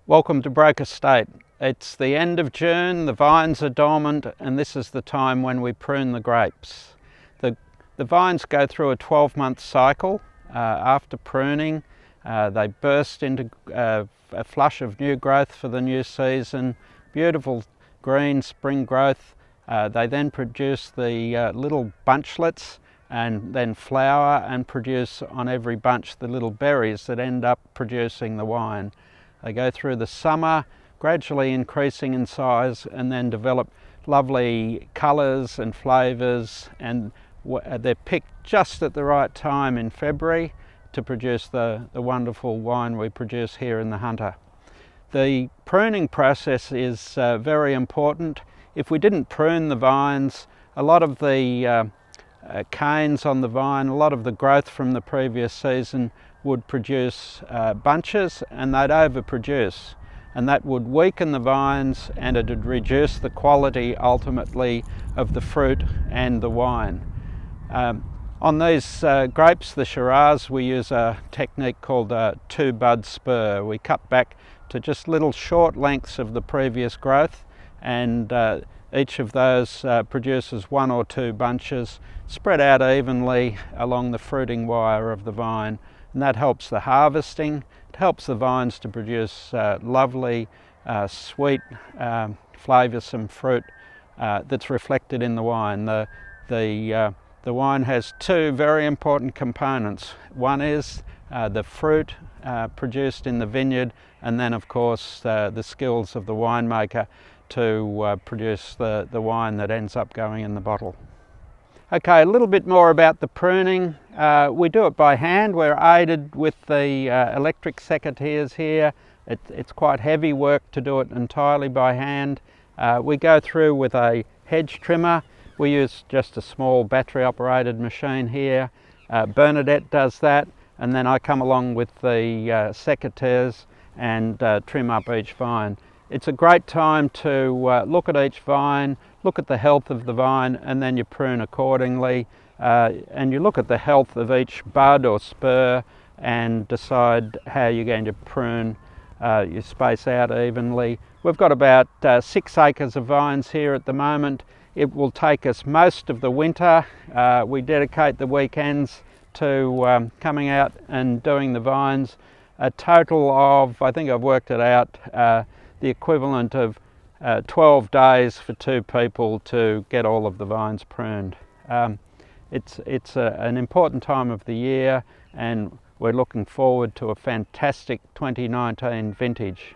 Welcome to Broke Estate. It's the end of June, the vines are dormant, and this is the time when we prune the grapes. The vines go through a 12-month cycle. After pruning, they burst into a flush of new growth for the new season, beautiful green spring growth. They then produce the little bunchlets and then flower and produce on every bunch the little berries that end up producing the wine. They go through the summer, gradually increasing in size, and then develop lovely colours and flavours, and they're picked just at the right time in February to produce the wonderful wine we produce here in the Hunter. The pruning process is very important. If we didn't prune the vines, a lot of the canes on the vine, a lot of the growth from the previous season would produce bunches, and they'd overproduce, and that would weaken the vines and it would reduce the quality ultimately of the fruit and the wine. On these grapes, the Shiraz, we use a technique called a two-bud spur. We cut back to just little short lengths of the previous growth, and each of those produces one or two bunches spread out evenly along the fruiting wire of the vine, and that helps the harvesting. It helps the vines to produce lovely, sweet, flavoursome fruit that's reflected in the wine. The wine has two very important components. One is the fruit produced in the vineyard, and then of course the skills of the winemaker to produce the wine that ends up going in the bottle. Okay, a little bit more about the pruning. We do it by hand. We're aided with the electric secateurs here. It's quite heavy work to do it entirely by hand. We go through with a hedge trimmer. We use just a small battery operated machine here. Bernadette does that, and then I come along with the secateurs and trim up each vine. It's a great time to look at each vine, look at the health of the vine, and then you prune accordingly. And you look at the health of each bud or spur and decide how you're going to prune. You space out evenly. We've got about 6 acres of vines here at the moment. It will take us most of the winter. We dedicate the weekends to coming out and doing the vines. A total of, I think I've worked it out, the equivalent of 12 days for 2 people to get all of the vines pruned. It's an important time of the year, and we're looking forward to a fantastic 2019 vintage.